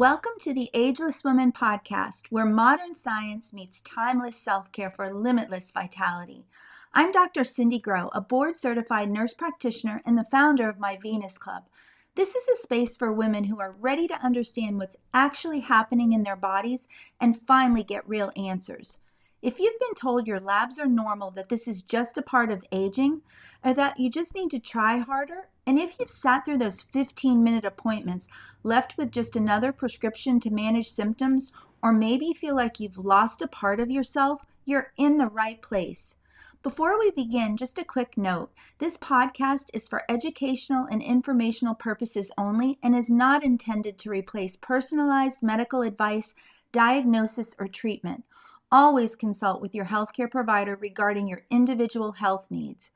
Welcome to the Ageless Woman podcast, where modern science meets timeless self-care for limitless vitality. I'm Dr. Cindy Groh, a board-certified nurse practitioner and the founder of My Venus Club. This is a space for women who are ready to understand what's actually happening in their bodies and finally get real answers. If you've been told your labs are normal, that this is just a part of aging, or that you just need to try harder, and if you've sat through those 15-minute appointments left with just another prescription to manage symptoms, or maybe feel like you've lost a part of yourself, you're in the right place. Before we begin, just a quick note. This podcast is for educational and informational purposes only and is not intended to replace personalized medical advice, diagnosis, or treatment. Always consult with your healthcare provider regarding your individual health needs.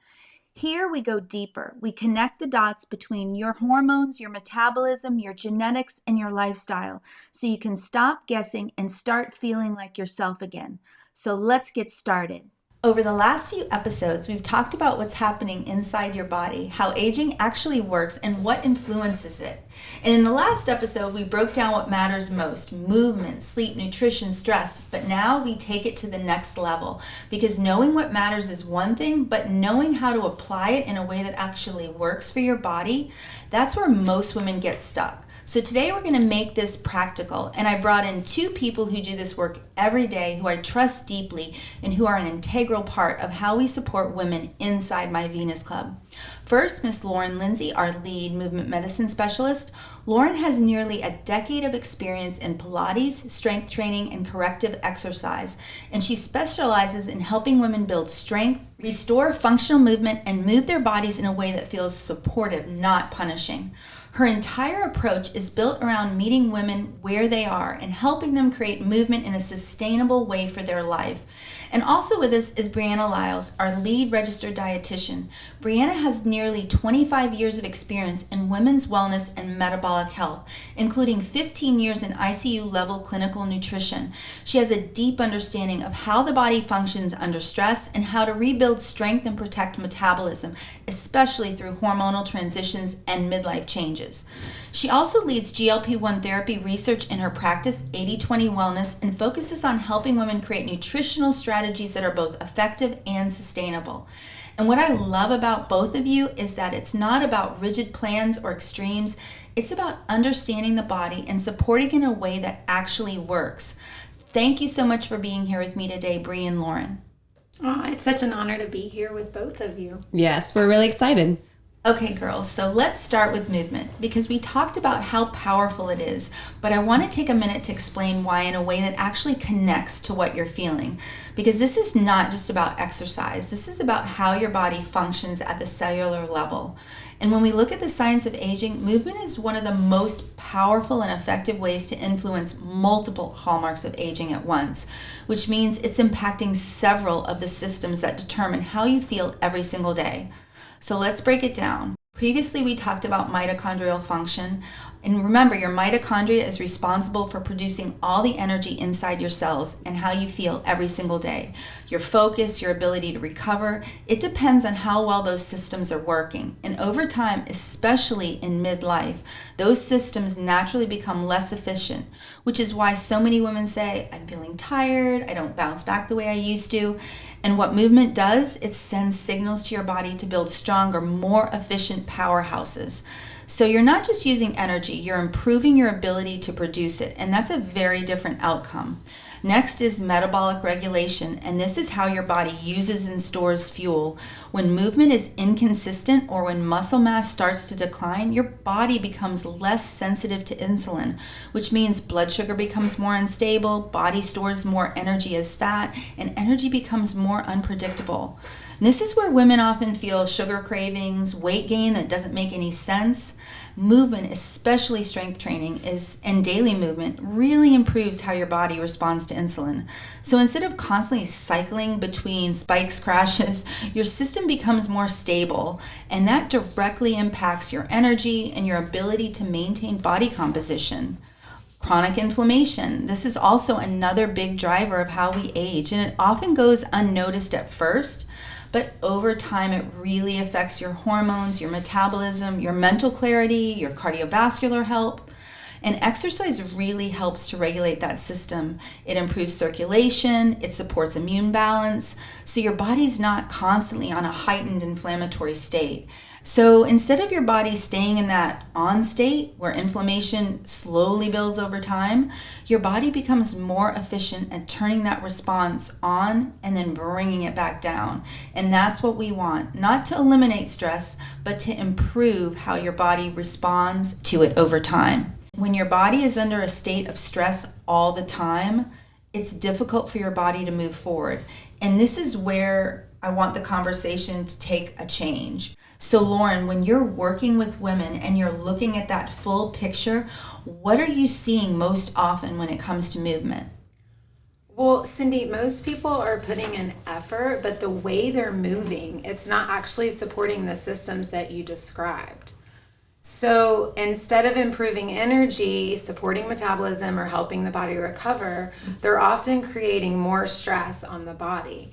Here we go deeper. We connect the dots between your hormones, your metabolism, your genetics, and your lifestyle, so you can stop guessing and start feeling like yourself again. So let's get started. Over the last few episodes, we've talked about what's happening inside your body, how aging actually works, and what influences it. And in the last episode, we broke down what matters most: movement, sleep, nutrition, stress. But now we take it to the next level, because knowing what matters is one thing, but knowing how to apply it in a way that actually works for your body, that's where most women get stuck. So today we're going to make this practical, and I brought in two people who do this work every day, who I trust deeply, and who are an integral part of how we support women inside My Venus Club. First, Miss Lindsay, our lead movement medicine specialist. Lauren has nearly a decade of experience in Pilates, strength training, and corrective exercise, and she specializes in helping women build strength, restore functional movement, and move their bodies in a way that feels supportive, not punishing. Her entire approach is built around meeting women where they are and helping them create movement in a sustainable way for their life. And also with us is Brianna Liles, our lead registered dietitian. Brianna has nearly 25 years of experience in women's wellness and metabolic health, including 15 years in ICU-level clinical nutrition. She has a deep understanding of how the body functions under stress and how to rebuild strength and protect metabolism, especially through hormonal transitions and midlife changes. She also leads GLP-1 therapy research in her practice, 80/20 Wellness, and focuses on helping women create nutritional strategies that are both effective and sustainable. And what I love about both of you is that it's not about rigid plans or extremes. It's about understanding the body and supporting in a way that actually works. Thank you so much for being here with me today, Bri and Lauren. Oh, it's such an honor to be here with both of you. Yes, we're really excited. Okay, girls, so let's start with movement, because we talked about how powerful it is, but I want to take a minute to explain why in a way that actually connects to what you're feeling, because this is not just about exercise. This is about how your body functions at the cellular level. And when we look at the science of aging, movement is one of the most powerful and effective ways to influence multiple hallmarks of aging at once, which means it's impacting several of the systems that determine how you feel every single day. So let's break it down. Previously, we talked about mitochondrial function. And remember, your mitochondria is responsible for producing all the energy inside your cells and how you feel every single day. Your focus, your ability to recover, it depends on how well those systems are working. And over time, especially in midlife, those systems naturally become less efficient, which is why so many women say, I'm feeling tired, I don't bounce back the way I used to. And what movement does, it sends signals to your body to build stronger, more efficient powerhouses. So you're not just using energy, you're improving your ability to produce it, and that's a very different outcome. Next is metabolic regulation, and this is how your body uses and stores fuel. When movement is inconsistent or when muscle mass starts to decline, your body becomes less sensitive to insulin, which means blood sugar becomes more unstable, body stores more energy as fat, and energy becomes more unpredictable. And this is where women often feel sugar cravings, weight gain that doesn't make any sense. Movement, especially strength training and daily movement, really improves how your body responds to insulin. So instead of constantly cycling between spikes, crashes, your system becomes more stable, and that directly impacts your energy and your ability to maintain body composition. Chronic inflammation. This is also another big driver of how we age, and it often goes unnoticed at first, but over time it really affects your hormones, your metabolism, your mental clarity, your cardiovascular health. And exercise really helps to regulate that system. It improves circulation, it supports immune balance, so your body's not constantly on a heightened inflammatory state. So instead of your body staying in that on state where inflammation slowly builds over time, your body becomes more efficient at turning that response on and then bringing it back down. And that's what we want, not to eliminate stress, but to improve how your body responds to it over time. When your body is under a state of stress all the time, it's difficult for your body to move forward. And this is where I want the conversation to take a change. So Lauren, when you're working with women and you're looking at that full picture, what are you seeing most often when it comes to movement? Well, Cindy, most people are putting in effort, but the way they're moving, it's not actually supporting the systems that you described. So instead of improving energy, supporting metabolism, or helping the body recover, they're often creating more stress on the body.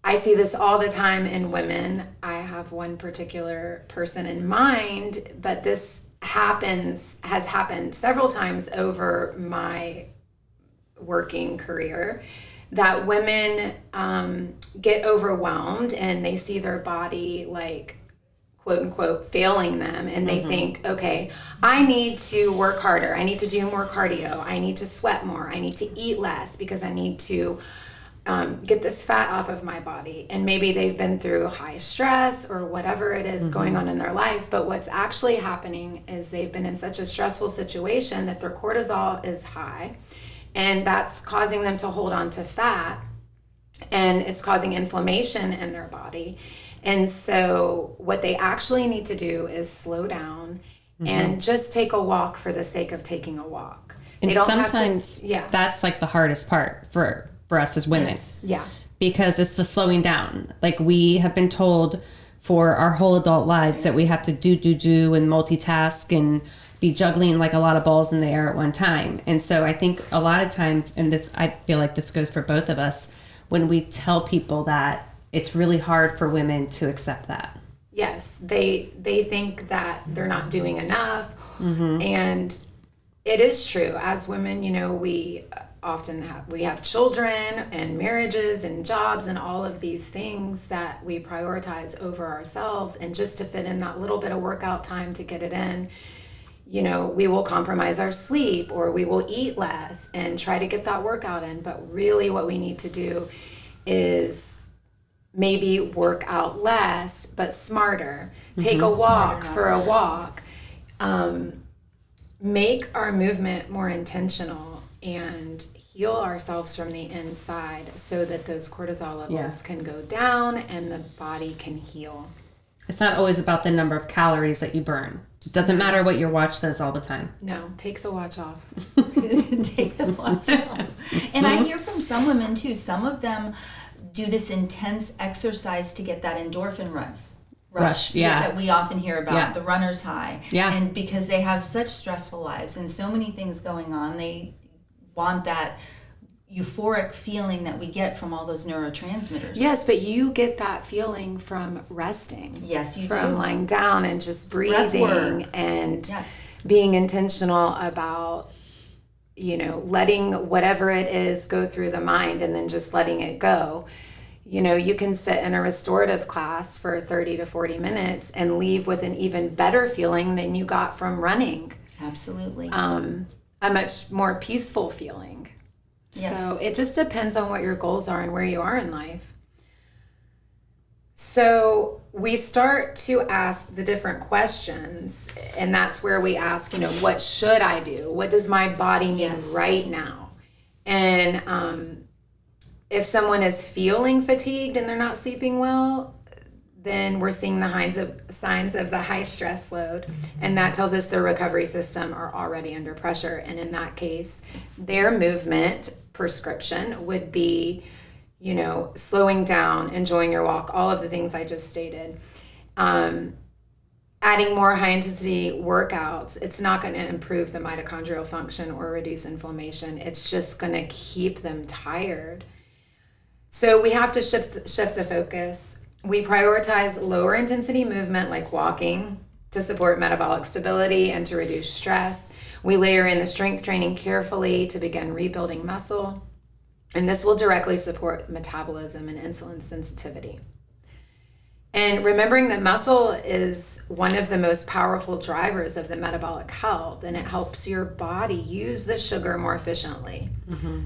I see this all the time in women. I have one particular person in mind, but this has happened several times over my working career, that women get overwhelmed and they see their body like, quote unquote, failing them, and they think, okay, I need to work harder, I need to do more cardio, I need to sweat more, I need to eat less because I need to get this fat off of my body. And maybe they've been through high stress or whatever it is going on in their life, but what's actually happening is they've been in such a stressful situation that their cortisol is high, and that's causing them to hold on to fat, and it's causing inflammation in their body. And so what they actually need to do is slow down and just take a walk for the sake of taking a walk. And they don't sometimes that's like the hardest part for us as women. Yes. Yeah. Because it's the slowing down. Like, we have been told for our whole adult lives that we have to do and multitask and be juggling like a lot of balls in the air at one time. And so I think a lot of times, and this, I feel like this goes for both of us, when we tell people that, it's really hard for women to accept that. Yes, they think that they're not doing enough. And it is true. As women, you know, we often have children and marriages and jobs and all of these things that we prioritize over ourselves. And just to fit in that little bit of workout time to get it in, you know, we will compromise our sleep, or we will eat less and try to get that workout in. But really what we need to do is maybe work out less, but smarter. Take a walk for a walk. Make our movement more intentional and heal ourselves from the inside so that those cortisol levels can go down and the body can heal. It's not always about the number of calories that you burn. It doesn't matter what your watch says all the time. No, take the watch off. Take the watch off. And I hear from some women too, some of them do this intense exercise to get that endorphin rush that we often hear about, the runner's high. And because they have such stressful lives and so many things going on, they want that euphoric feeling that we get from all those neurotransmitters. Yes, but you get that feeling from resting. Yes, you do. From lying down and just breathing and being intentional about, you know, letting whatever it is go through the mind and then just letting it go. You know, you can sit in a restorative class for 30 to 40 minutes and leave with an even better feeling than you got from running. Absolutely. A much more peaceful feeling. Yes. So it just depends on what your goals are and where you are in life. So we start to ask the different questions, and that's where we ask, you know, what should I do? What does my body need right now? And if someone is feeling fatigued and they're not sleeping well, then we're seeing the signs of the high stress load. And that tells us their recovery system are already under pressure. And in that case, their movement prescription would be, you know, slowing down, enjoying your walk, all of the things I just stated. Adding more high intensity workouts, it's not going to improve the mitochondrial function or reduce inflammation. It's just going to keep them tired. So we have to shift the focus. We prioritize lower intensity movement like walking, to support metabolic stability and to reduce stress. We layer in the strength training carefully to begin rebuilding muscle. And this will directly support metabolism and insulin sensitivity. And remembering that muscle is one of the most powerful drivers of the metabolic health, and it helps your body use the sugar more efficiently.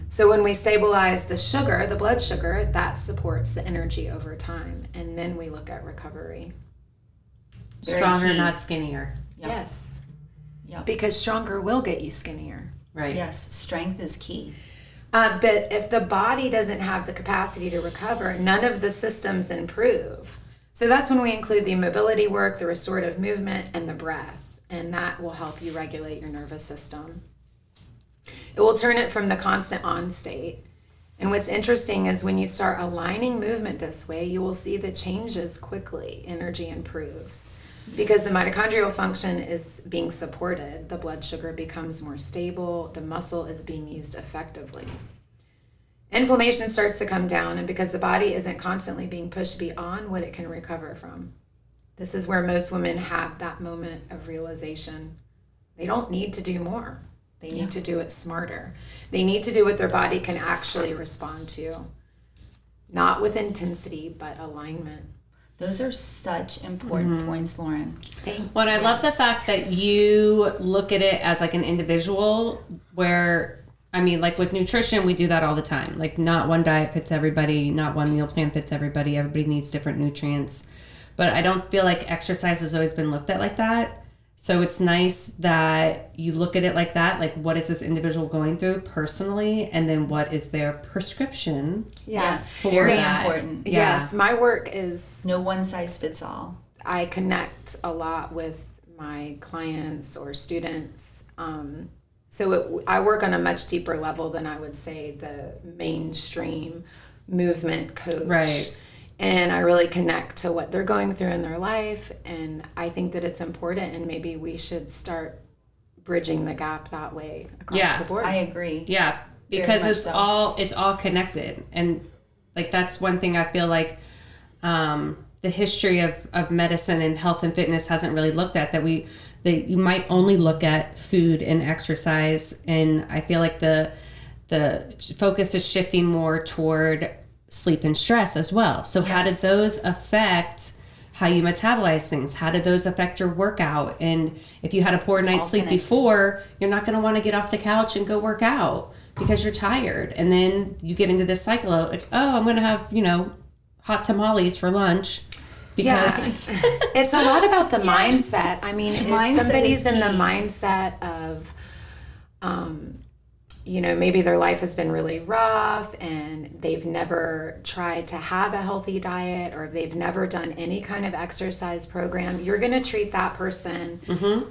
So when we stabilize the sugar, the blood sugar, that supports the energy over time. And then we look at recovery. Stronger, not skinnier. Yep. Yes. Yep. Because stronger will get you skinnier. Right. Yes, strength is key. But if the body doesn't have the capacity to recover, none of the systems improve. So that's when we include the mobility work, the restorative movement, and the breath. And that will help you regulate your nervous system. It will turn it from the constant on state. And what's interesting is when you start aligning movement this way, you will see the changes quickly. Energy improves. Because the mitochondrial function is being supported, the blood sugar becomes more stable, the muscle is being used effectively. Inflammation starts to come down, and because the body isn't constantly being pushed beyond what it can recover from. This is where most women have that moment of realization. They don't need to do more. They need to do it smarter. They need to do what their body can actually respond to. Not with intensity, but alignment. Those are such important points, Lauren. Thanks. Well, I love the fact that you look at it as like an individual where, I mean, like with nutrition, we do that all the time. Like not one diet fits everybody, not one meal plan fits everybody. Everybody needs different nutrients. But I don't feel like exercise has always been looked at like that. So it's nice that you look at it like that. Like what is this individual going through personally? And then what is their prescription? Yes, for very that. important. Yeah. Yes, my work is, No one size fits all. I connect a lot with my clients or students. I work on a much deeper level than I would say the mainstream movement coach. Right. And I really connect to what they're going through in their life. And I think that it's important, and maybe we should start bridging the gap that way across the board. I agree. Yeah, Very because much it's so. all connected, and like that's one thing I feel like the history of medicine and health and fitness hasn't really looked at, that you might only look at food and exercise, and I feel like the focus is shifting more toward sleep and stress as well. So how did those affect how you metabolize things? How did those affect your workout? And if you had a poor night's sleep before, you're not going to want to get off the couch and go work out because you're tired. And then you get into this cycle of like, oh, I'm going to have, hot tamales for lunch. Because it's a lot about the mindset. I mean, if Mindset somebody's is in the key. mindset of, maybe their life has been really rough and they've never tried to have a healthy diet, or they've never done any kind of exercise program, you're going to treat that person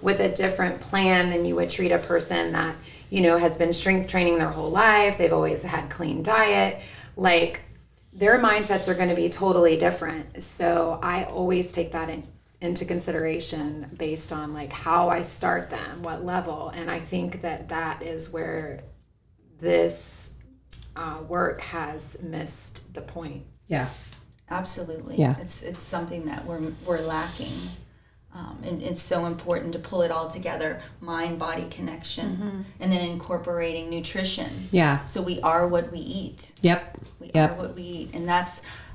with a different plan than you would treat a person that, has been strength training their whole life. They've always had clean diet. Like, their mindsets are going to be totally different. So I always take that into consideration based on like how I start them, what level. And I think that is where this work has missed the point. yeah. Absolutely. Yeah. It's something that we're lacking. And it's so important to pull it all together, mind-body connection, and then incorporating nutrition. Yeah. So we are what we eat. Yep. We are what we eat. And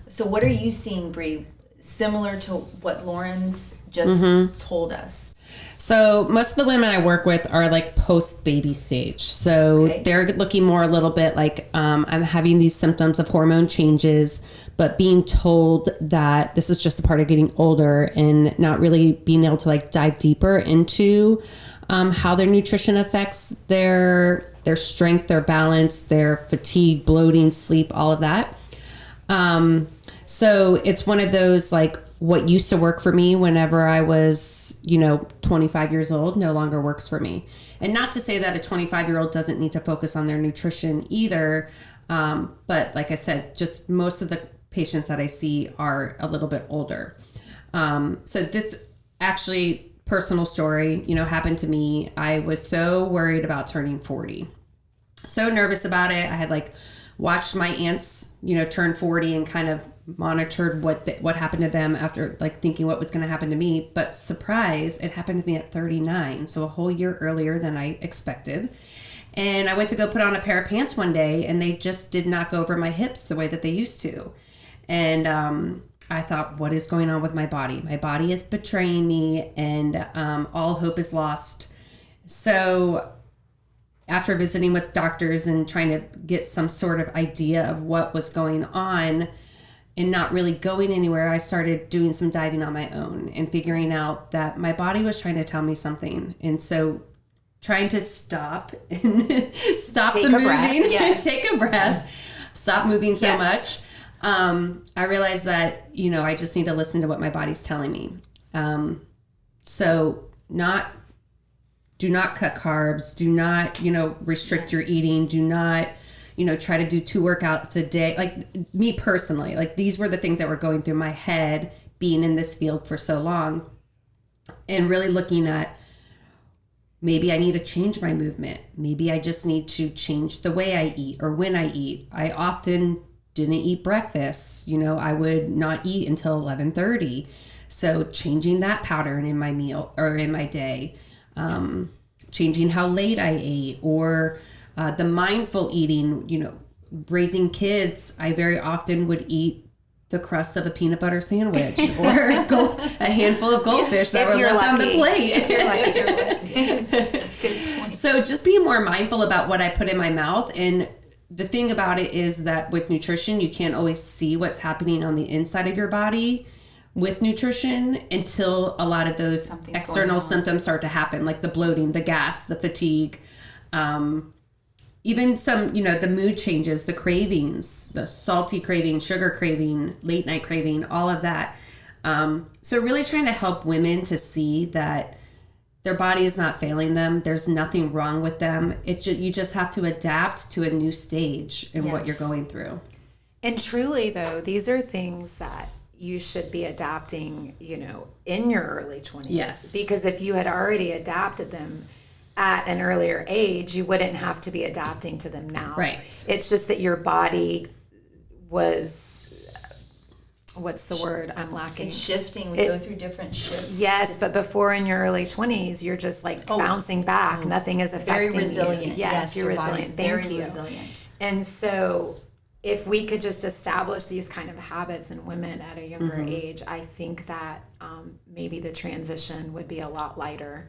so what are you seeing, Bree, similar to what Lauren's just told us? So most of the women I work with are like post baby stage. So they're looking more a little bit like I'm having these symptoms of hormone changes, but being told that this is just a part of getting older and not really being able to like dive deeper into how their nutrition affects their strength, their balance, their fatigue, bloating, sleep, all of that. So it's one of those like what used to work for me whenever I was, 25 years old no longer works for me. And not to say that a 25-year-old doesn't need to focus on their nutrition either. But like I said, just most of the patients that I see are a little bit older. So this actually personal story, happened to me. I was so worried about turning 40. So nervous about it. I had like watched my aunts, turn 40 and kind of monitored what happened to them after, like, thinking what was going to happen to me. But surprise, it happened to me at 39, so a whole year earlier than I expected. And I went to go put on a pair of pants one day, and they just did not go over my hips the way that they used to. And I thought, what is going on with my body? My body is betraying me, and all hope is lost. So after visiting with doctors and trying to get some sort of idea of what was going on and not really going anywhere, I started doing some diving on my own and figuring out that my body was trying to tell me something. And so trying to stop and stop Take the a moving, breath. Yes. take a breath, stop moving so Yes. much. I realized that, I just need to listen to what my body's telling me. So do not cut carbs, do not, restrict your eating, do not, try to do 2 workouts a day. Like, me personally, like, these were the things that were going through my head being in this field for so long, and really looking at, maybe I need to change my movement. Maybe I just need to change the way I eat or when I eat. I often didn't eat breakfast. I would not eat until 11:30. So changing that pattern in my meal or in my day, changing how late I ate, or the mindful eating, raising kids, I very often would eat the crust of a peanut butter sandwich or a handful of goldfish that were left on the plate. If you're lucky. Good point. So just being more mindful about what I put in my mouth. And the thing about it is that with nutrition, you can't always see what's happening on the inside of your body with nutrition until a lot of those Something's external going on. symptoms start to happen, like the bloating, the gas, the fatigue, even some, the mood changes, the cravings, the salty craving, sugar craving, late night craving, all of that. So really trying to help women to see that their body is not failing them. There's nothing wrong with them. You just have to adapt to a new stage in what you're Yes. going through. And truly, though, these are things that you should be adapting, in your early 20s. Yes. Because if you had already adapted them at an earlier age, you wouldn't have to be adapting to them now. Right. It's just that your body was, what's the word I'm lacking? It's shifting. We go through different shifts. Yes, but before in your early 20s, you're just like bouncing back. Nothing is affecting Very resilient. you. Yes, you're your body's resilient. Thank very you. resilient. And so if we could just establish these kind of habits in women at a younger age, I think that maybe the transition would be a lot lighter.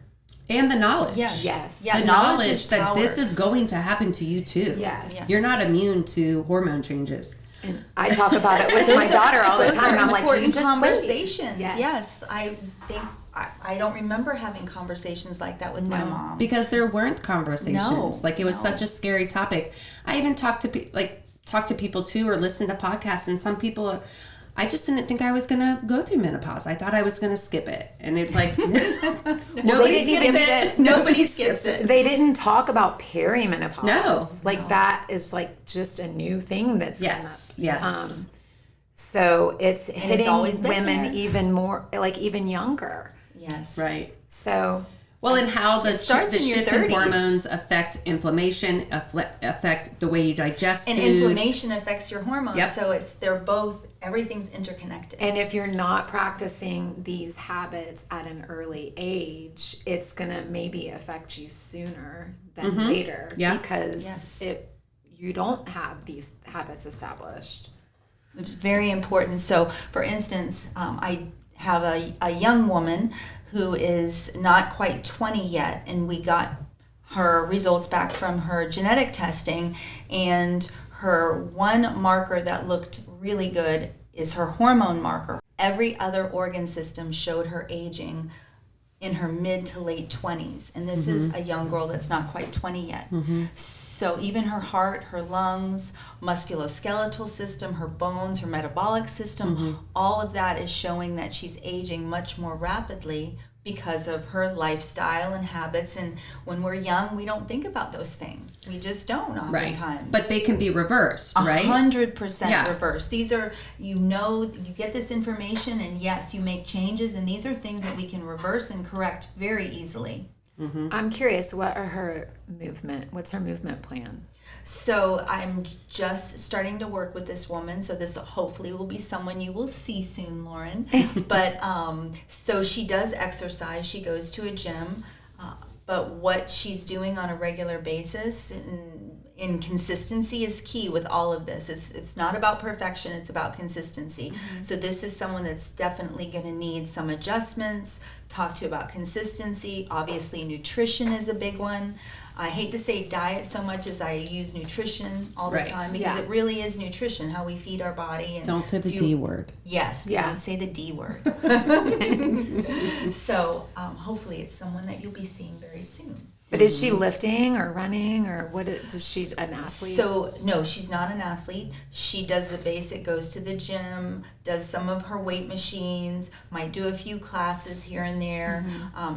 And the knowledge. Yes. Yes. Yeah, The knowledge knowledge is that power. this is going to happen to you too. Yes. Yes. You're not immune to hormone changes. And I talk about it with my daughter all the Those time. are I'm like, you important just conversations. wait. Yes. I think I don't remember having conversations like that with my mom. Because there weren't conversations. No, Like, it was no. such a scary topic. I even talk to people too, or listen to podcasts, and some people, I just didn't think I was going to go through menopause. I thought I was going to skip it. And it's like, nobody didn't skips even it. Nobody skips it. They didn't talk about perimenopause. No. Like that is like just a new thing that's Yes, come up. yes. So it's hitting always been women there. even more, like even younger. Yes. Right. So Well, and how the starts the in your shift in 30s. hormones affect inflammation, affect the way you digest And food. inflammation affects your hormones. Yep. So everything's interconnected. and if you're not practicing these habits at an early age, it's gonna maybe affect you sooner than later. Yeah. Because Yes. you don't have these habits established. It's very important. So, for instance, I have a young woman who is not quite 20 yet, and we got her results back from her genetic testing, and her one marker that looked really good is her hormone marker. Every other organ system showed her aging in her mid to late 20s, and this is a young girl that's not quite 20 yet. So even her heart, her lungs, musculoskeletal system, her bones, her metabolic system, all of that is showing that she's aging much more rapidly because of her lifestyle and habits. And when we're young, we don't think about those things. We just don't right. oftentimes. But they can be reversed, right? 100% Yeah. reverse. These are, you get this information, and yes, you make changes, and these are things that we can reverse and correct very easily. I'm curious, what's her movement plan? So I'm just starting to work with this woman. So this hopefully will be someone you will see soon, Lauren. But so she does exercise. She goes to a gym. But what she's doing on a regular basis in consistency is key with all of this. It's not about perfection, it's about consistency. So this is someone that's definitely going to need some adjustments, talk to about consistency. Obviously nutrition is a big one. I hate to say diet so much as I use nutrition all the time, because it really is nutrition, how we feed our body. And don't say the D word. Yes, we don't say the D word. So hopefully it's someone that you'll be seeing very soon. But is she lifting or running, or does she an athlete? So no, she's not an athlete. She does the basic, goes to the gym, does some of her weight machines, might do a few classes here and there.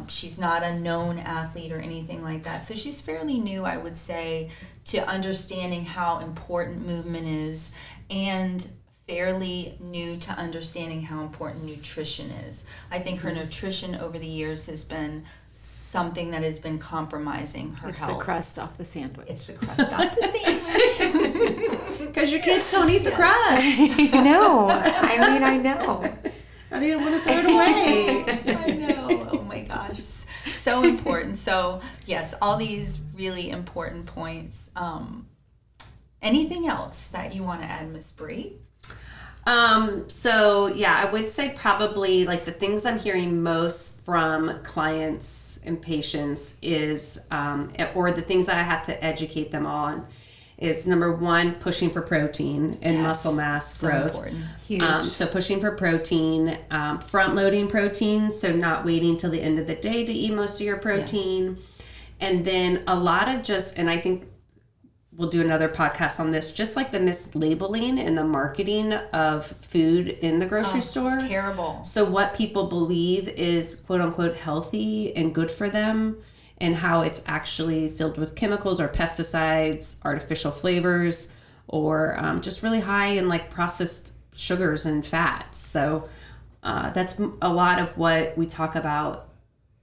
She's not a known athlete or anything like that. So she's fairly new, I would say, to understanding how important movement is, and fairly new to understanding how important nutrition is. I think her nutrition over the years has been something that has been compromising her health. It's the crust off the sandwich. It's the crust off the sandwich. Because your kids don't eat the crust. No, I know. I didn't want to throw it away. I know. Oh my gosh. So important. So yes, all these really important points. Anything else that you want to add, Miss Bree? So yeah, I would say probably like the things I'm hearing most from clients and patients is, or the things that I have to educate them on is, number one, pushing for protein and muscle mass growth. Important. Huge. So pushing for protein, front loading protein. So not waiting till the end of the day to eat most of your protein. And then a lot of and I think we'll do another podcast on this, just like the mislabeling and the marketing of food in the grocery store. It's terrible. So what people believe is quote unquote healthy and good for them, and how it's actually filled with chemicals or pesticides, artificial flavors, or just really high in like processed sugars and fats. So that's a lot of what we talk about,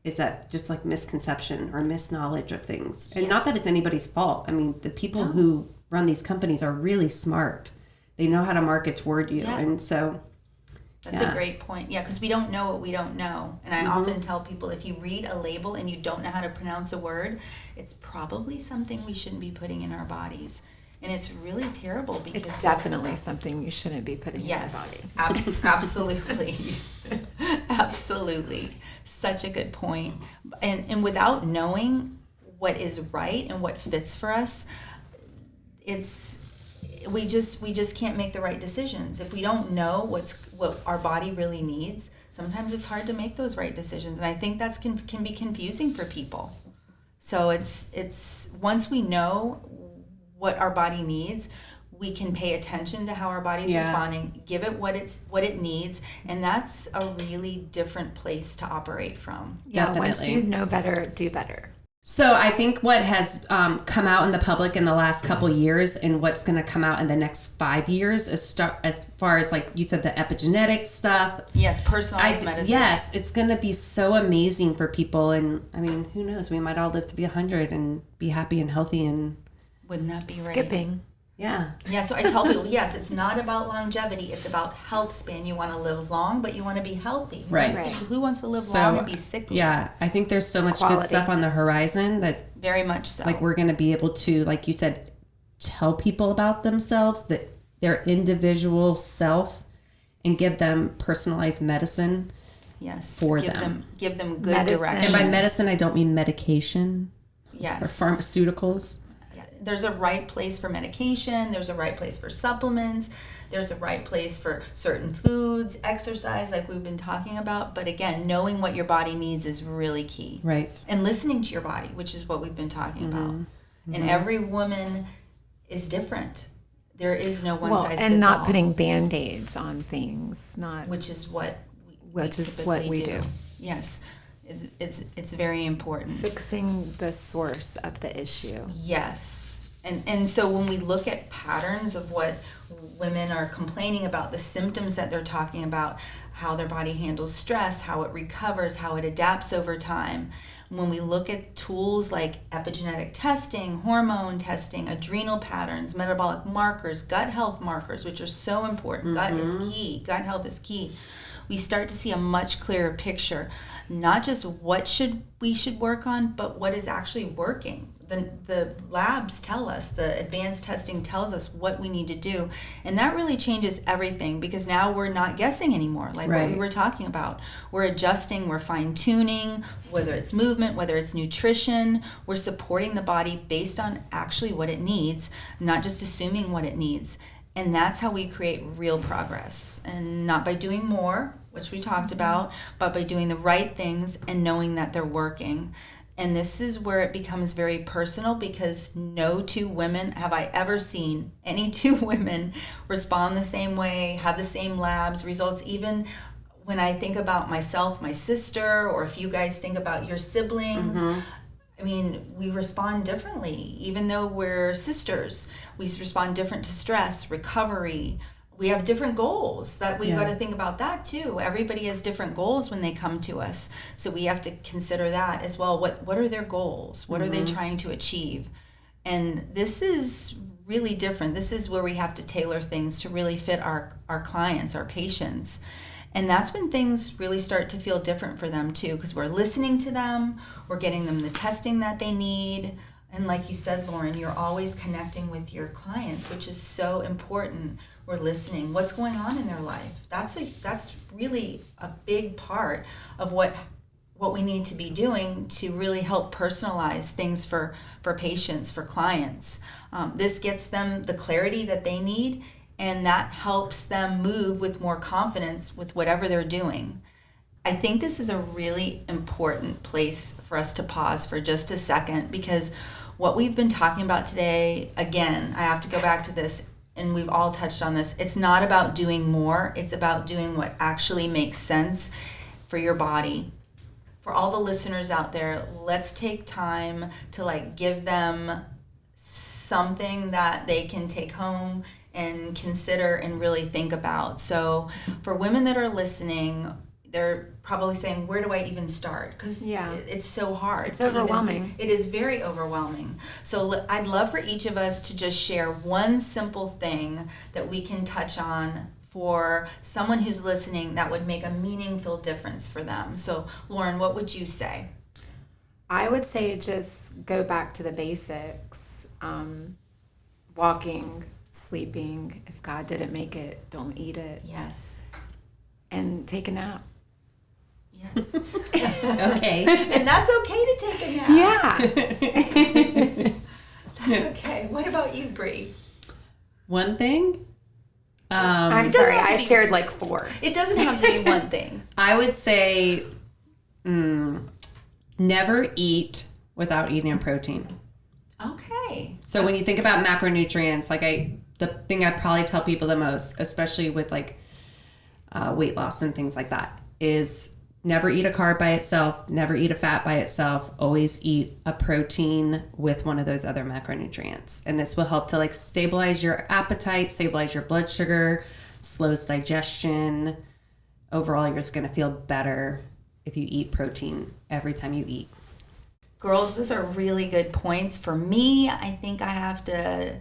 is that just like misconception or misknowledge of things. And not that it's anybody's fault. I mean, the people who run these companies are really smart. They know how to market toward you. And so that's a great point. Yeah, because we don't know what we don't know. And I often tell people, if you read a label and you don't know how to pronounce a word, it's probably something we shouldn't be putting in our bodies. And it's really terrible because it's definitely something you shouldn't be putting in your body. Absolutely. Absolutely. Such a good point. And without knowing what is right and what fits for us, we just can't make the right decisions. If we don't know what our body really needs, sometimes it's hard to make those right decisions. And I think that's can be confusing for people. So it's once we know what our body needs, we can pay attention to how our body's responding, give it what it needs, and that's a really different place to operate from. Yeah, Definitely. once you know better, do better. So I think what has come out in the public in the last couple years, and what's going to come out in the next 5 years, is as far as like you said, the epigenetic stuff. Yes, personalized medicine. Yes, it's going to be so amazing for people, and I mean, who knows? We might all live to be 100 and be happy and healthy and. Wouldn't that be right? Skipping. Yeah. Yeah, so I tell people, yes, it's not about longevity. It's about health span. You want to live long, but you want to be healthy. Right. Who wants to live long and be sickly? Yeah, I think there's so much Quality. good stuff on the horizon that Very much so. like we're going to be able to, like you said, tell people about themselves, that their individual self, and give them personalized medicine. Yes. For give them. Give them good Medicine. And direction. by medicine, I don't mean medication Yes. or pharmaceuticals. There's a right place for medication. There's a right place for supplements. There's a right place for certain foods, exercise, like we've been talking about. But again, knowing what your body needs is really key. Right. And listening to your body, which is what we've been talking about. And every woman is different. There is no one size fits all. And not putting Band-Aids on things, which is what we do. Yes. It's very important. Fixing the source of the issue. Yes. And so when we look at patterns of what women are complaining about, the symptoms that they're talking about, how their body handles stress, how it recovers, how it adapts over time. When we look at tools like epigenetic testing, hormone testing, adrenal patterns, metabolic markers, gut health markers, which are so important, gut is key, gut health is key, we start to see a much clearer picture, not just what we should work on, but what is actually working. The labs tell us, the advanced testing tells us what we need to do. And that really changes everything, because now we're not guessing anymore, like what we were talking about. We're adjusting, we're fine tuning, whether it's movement, whether it's nutrition. We're supporting the body based on actually what it needs, not just assuming what it needs. And that's how we create real progress. And not by doing more, which we talked about, but by doing the right things and knowing that they're working. And this is where it becomes very personal, because no two women have I ever seen any two women respond the same way, have the same labs results. Even when I think about myself, my sister, or if you guys think about your siblings, I mean, we respond differently. Even though we're sisters, we respond different to stress, recovery. We have different goals that we've got to think about that too. Everybody has different goals when they come to us. So we have to consider that as well. What are their goals? What are they trying to achieve? And this is really different. This is where we have to tailor things to really fit our clients, our patients. And that's when things really start to feel different for them too, because we're listening to them, we're getting them the testing that they need. And like you said, Lauren, you're always connecting with your clients, which is so important. We're listening. What's going on in their life? That's really a big part of what we need to be doing to really help personalize things for patients, for clients. This gets them the clarity that they need, and that helps them move with more confidence with whatever they're doing. I think this is a really important place for us to pause for just a second, because what we've been talking about today, again, I have to go back to this, and we've all touched on this. It's not about doing more. It's about doing what actually makes sense for your body. For all the listeners out there, let's take time to give them something that they can take home and consider and really think about. So for women that are listening, they're probably saying, where do I even start? Because it's so hard. It's overwhelming. It is very overwhelming. So I'd love for each of us to just share one simple thing that we can touch on for someone who's listening that would make a meaningful difference for them. So Lauren, what would you say? I would say just go back to the basics. Walking, sleeping. If God didn't make it, don't eat it. Yes. And take a nap. Yes. Okay. And that's okay to take a nap. Yeah. That's okay. What about you, Bree? One thing? I'm sorry, I shared 4. It doesn't have to be one thing. I would say never eat without eating a protein. Okay. So when you think about macronutrients, the thing I probably tell people the most, especially with weight loss and things like that, is never eat a carb by itself, never eat a fat by itself, always eat a protein with one of those other macronutrients. And this will help to stabilize your appetite, stabilize your blood sugar, slows digestion. Overall, you're just going to feel better if you eat protein every time you eat. Girls, those are really good points. For me, I think I have to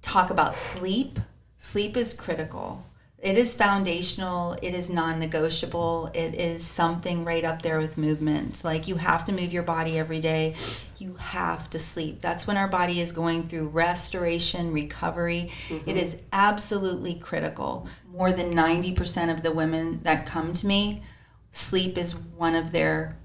talk about sleep. Sleep is critical. It is foundational. It is non-negotiable. It is something right up there with movement. You have to move your body every day. You have to sleep. That's when our body is going through restoration, recovery. It is absolutely critical. More than 90% of the women that come to me, sleep is one of their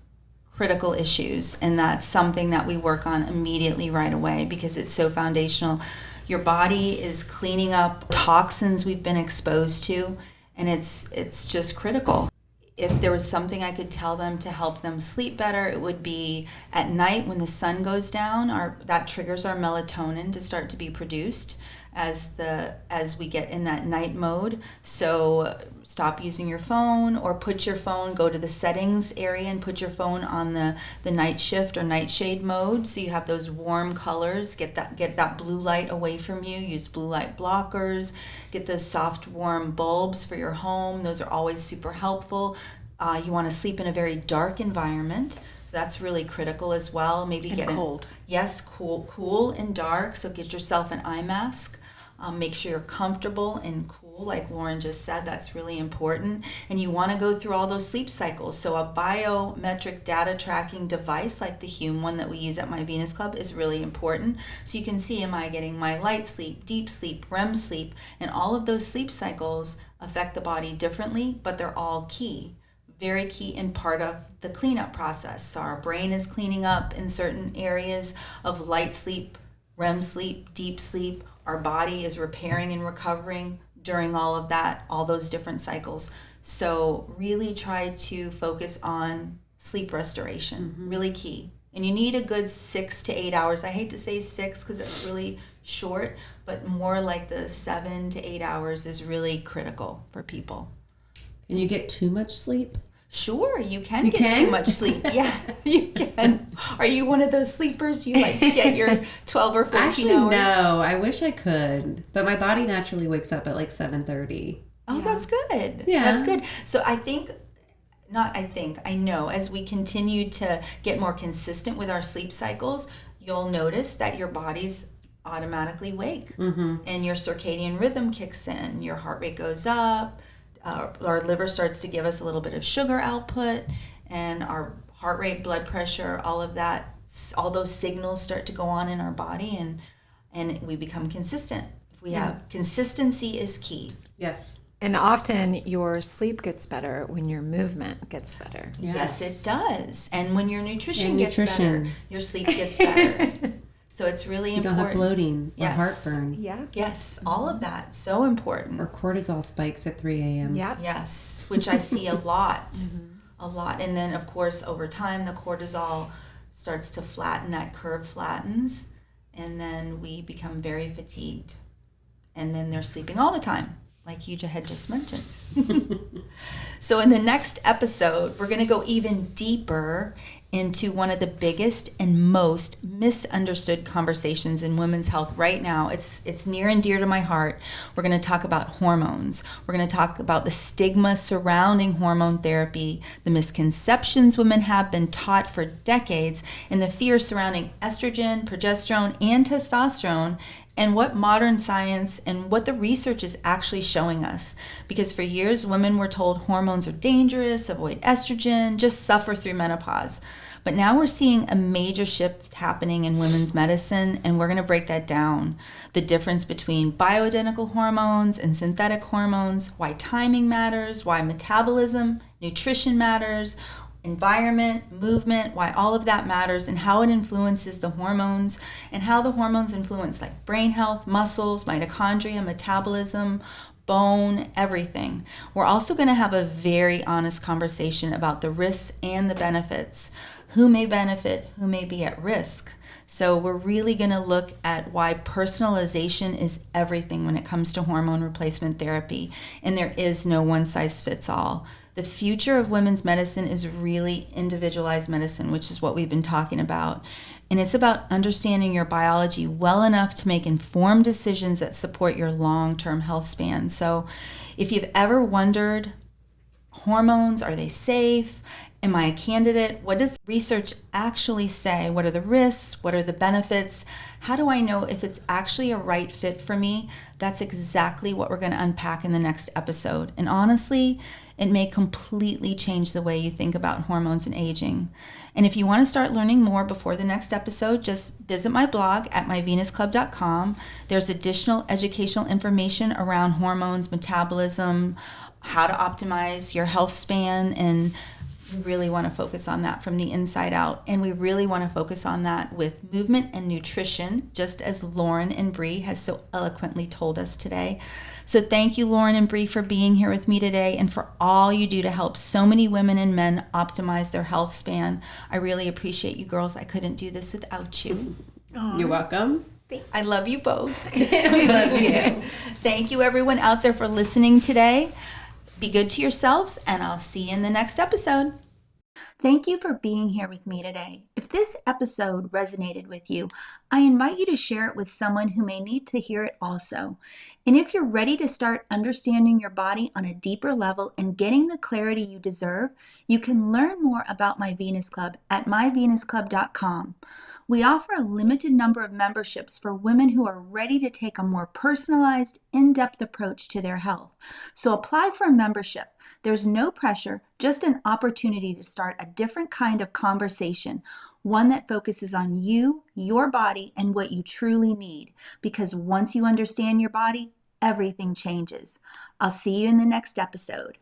critical issues, and that's something that we work on immediately right away because it's so foundational. Your body is cleaning up toxins we've been exposed to, and it's just critical. If there was something I could tell them to help them sleep better, it would be at night when the sun goes down, that triggers our melatonin to start to be produced. as we get in that night mode. So stop using your phone, or go to the settings area and put your phone on the night shift or nightshade mode, so you have those warm colors. Get that blue light away from you. Use blue light blockers. Get those soft warm bulbs for your home. Those are always super helpful. You want to sleep in a very dark environment, so that's really critical as well. Maybe and get cold. Yes, cool and dark. So get yourself an eye mask. Make sure you're comfortable and cool, like Lauren just said. That's really important. And you want to go through all those sleep cycles. So a biometric data tracking device like the Hume one that we use at my Venus Club is really important. So you can see, am I getting my light sleep, deep sleep, REM sleep, and all of those sleep cycles affect the body differently, but they're all key. Very key and part of the cleanup process. So our brain is cleaning up in certain areas of light sleep, REM sleep, deep sleep. Our body is repairing and recovering during all of that, all those different cycles. So really try to focus on sleep restoration, really key. And you need a good 6 to 8 hours. I hate to say 6 because it's really short, but more like the 7 to 8 hours is really critical for people. Can you get too much sleep? Sure, you can get too much sleep. Yeah, you can. Are you one of those sleepers? You like to get your 12 or 14 Actually, hours? no. I wish I could. But my body naturally wakes up at like 7:30. Oh, Yeah. that's good. Yeah. That's good. So I know as we continue to get more consistent with our sleep cycles, you'll notice that your body's automatically wake and your circadian rhythm kicks in. Your heart rate goes up. Our liver starts to give us a little bit of sugar output, and our heart rate, blood pressure, all of that, all those signals start to go on in our body, and we become consistent. Consistency is key. Yes. And often your sleep gets better when your movement gets better. Yes, it does. And when your nutrition And gets better, your sleep gets better. So it's really You don't important. have bloating or Yes. heartburn Yeah. Yes, all of that. So important. or cortisol spikes at 3 a.m. Yep. Yes, which I see a lot. A lot. And then, of course, over time, the cortisol starts to flatten. That curve flattens. And then we become very fatigued. And then they're sleeping all the time, like you had just mentioned. So in the next episode, we're going to go even deeper into one of the biggest and most misunderstood conversations in women's health right now. It's near and dear to my heart. We're going to talk about hormones. We're going to talk about the stigma surrounding hormone therapy, the misconceptions women have been taught for decades, and the fear surrounding estrogen, progesterone, and testosterone, and what modern science and what the research is actually showing us. Because for years, women were told hormones are dangerous, avoid estrogen, just suffer through menopause. But now we're seeing a major shift happening in women's medicine, and we're going to break that down. The difference between bioidentical hormones and synthetic hormones, why timing matters, why metabolism, nutrition matters, environment, movement, why all of that matters, and how it influences the hormones, and how the hormones influence like brain health, muscles, mitochondria, metabolism, bone, everything. We're also going to have a very honest conversation about the risks and the benefits. Who may benefit, who may be at risk. So we're really going to look at why personalization is everything when it comes to hormone replacement therapy, and there is no one size fits all. The future of women's medicine is really individualized medicine, which is what we've been talking about. And it's about understanding your biology well enough to make informed decisions that support your long-term health span. So if you've ever wondered, hormones, are they safe? Am I a candidate? What does research actually say? What are the risks? What are the benefits? How do I know if it's actually a right fit for me? That's exactly what we're going to unpack in the next episode. And honestly, it may completely change the way you think about hormones and aging. And if you want to start learning more before the next episode, just visit my blog at myvenusclub.com. There's additional educational information around hormones, metabolism, how to optimize your health span, and we really want to focus on that from the inside out. And we really want to focus on that with movement and nutrition, just as Lauren and Bree has so eloquently told us today. So thank you, Lauren and Bree, for being here with me today and for all you do to help so many women and men optimize their health span. I really appreciate you girls. I couldn't do this without you. Aw, You're welcome. I love you both. We love you. Thank you, everyone out there, for listening today. Be good to yourselves, and I'll see you in the next episode. Thank you for being here with me today. If this episode resonated with you, I invite you to share it with someone who may need to hear it also. And if you're ready to start understanding your body on a deeper level and getting the clarity you deserve, you can learn more about my Venus Club at myvenusclub.com. We offer a limited number of memberships for women who are ready to take a more personalized, in-depth approach to their health. So apply for a membership. There's no pressure, just an opportunity to start a different kind of conversation, one that focuses on you, your body, and what you truly need. Because once you understand your body, everything changes. I'll see you in the next episode.